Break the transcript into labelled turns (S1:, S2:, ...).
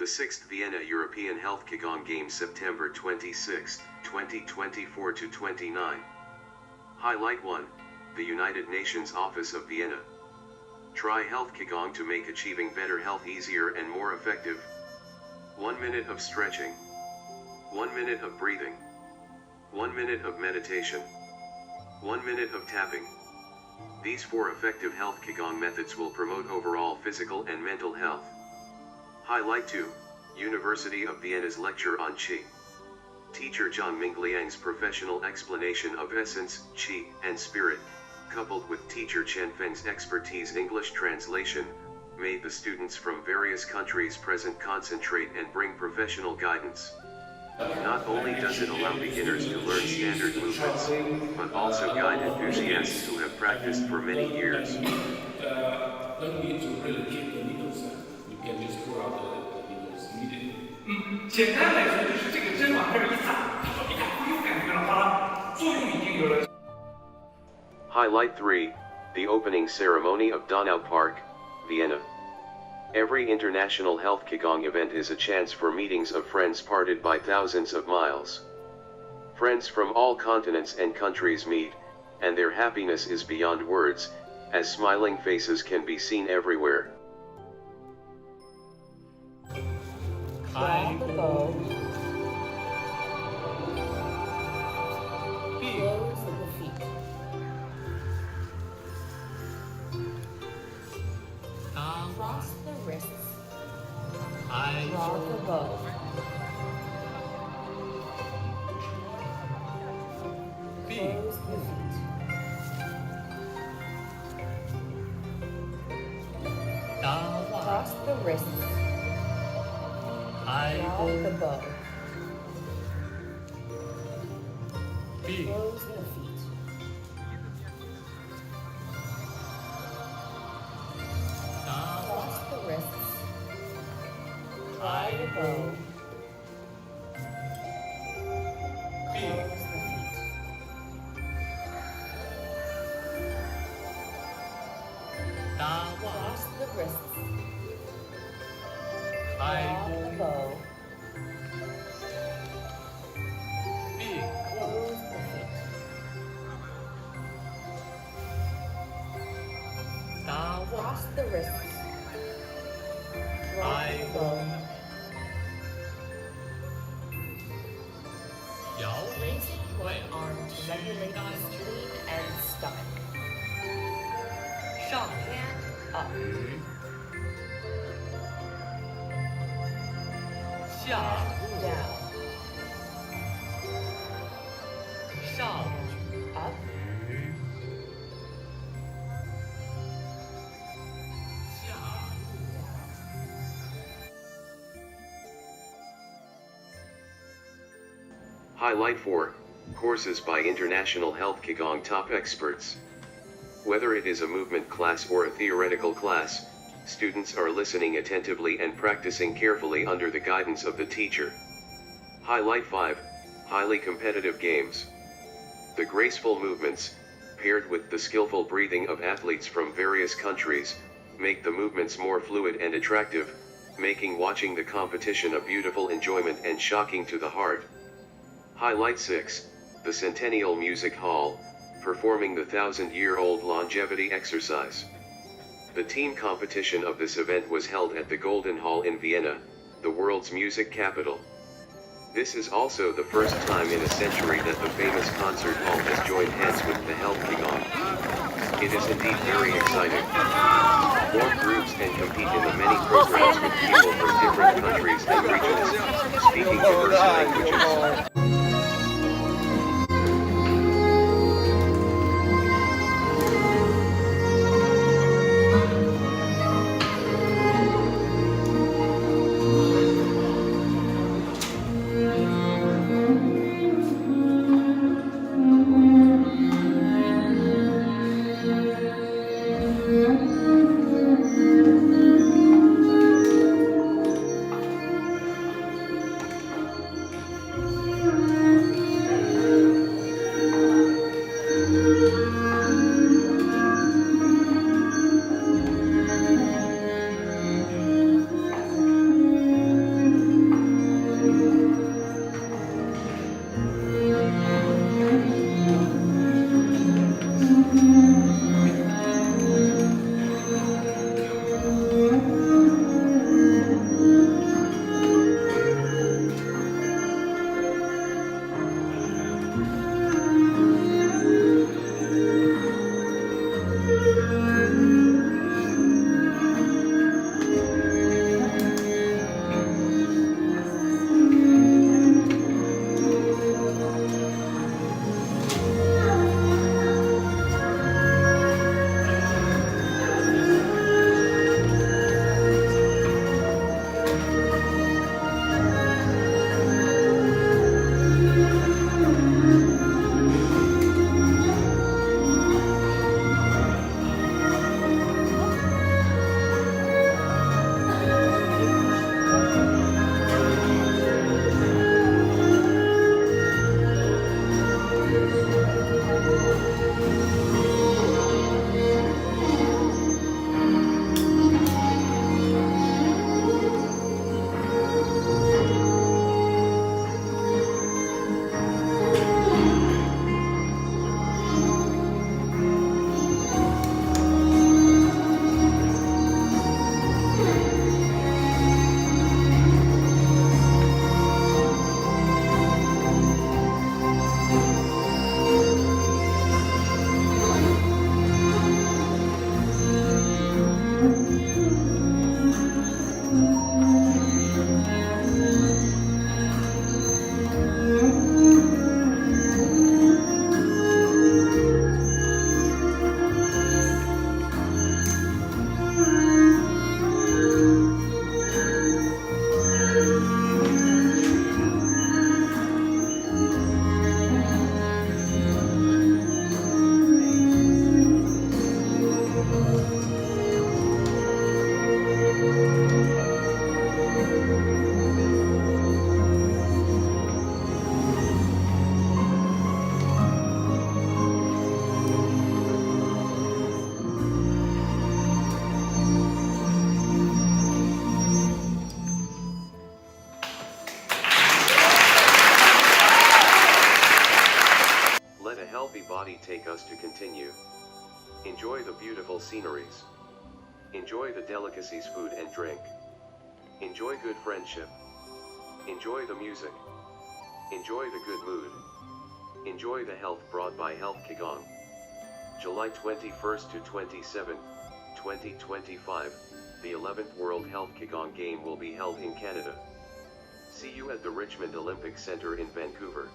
S1: The 6th Vienna European Health Qigong Games September 26, 2024 to 29. Highlight 1. The United Nations Office of Vienna. Try Health Qigong to make achieving better health easier and more effective. 1 minute of stretching. 1 minute of breathing. 1 minute of meditation. 1 minute of tapping. These 4 effective health Qigong methods will promote overall physical and mental health. Highlight 2. University of Vienna's lecture on Qi. Teacher Zhang Mingliang's professional explanation of essence, Qi, and spirit, coupled with teacher Chen Feng's expertise English translation, made the students from various countries present concentrate and bring professional guidance. Not only does it allow beginners to learn standard movements, but also guide enthusiasts who have practiced for many years. Highlight 3. The opening ceremony of Donau Park, Vienna. Every international health Qigong event is a chance for meetings of friends parted by thousands of miles. Friends from all continents and countries meet, and their happiness is beyond words, as smiling faces can be seen everywhere.
S2: Draw the bow. Close the feet. Cross the wrists. Draw the bow. Close the feet. Cross the wrists. Draw the bow. Close the feet. Cross the wrists. Draw the bow. Close the feet. Cross the wrists. Draw the bow. Close the feet. Cross the wrists. Draw the bow. Raising one arm to regulate the spleen and stomach. Hand up. Down. Up.
S1: Highlight 4. Courses by international health Qigong top experts. Whether it is a movement class or a theoretical class, students are listening attentively and practicing carefully under the guidance of the teacher. Highlight 5. Highly competitive games. The graceful movements, paired with the skillful breathing of athletes from various countries, make the movements more fluid and attractive, making watching the competition a beautiful enjoyment and shocking to the heart. Highlight 6. The Centennial Music Hall, performing the 1,000-year-old longevity exercise. The team competition of this event was held at the Golden Hall in Vienna, the world's music capital. This is also the first time in a century that the famous concert hall has joined hands with the health Qigong. It is indeed very exciting. Form groups and compete in the many programs with people from different countries and regions, speaking diverse languages. body take us to continue. Enjoy the beautiful sceneries. Enjoy the delicacies, food and drink. Enjoy good friendship. Enjoy the music. Enjoy the good mood. Enjoy the health brought by Health Qigong. July 21st to 27th, 2025, the 11th World Health Qigong Game will be held in Canada. See you at the Richmond Olympic Centre in Vancouver.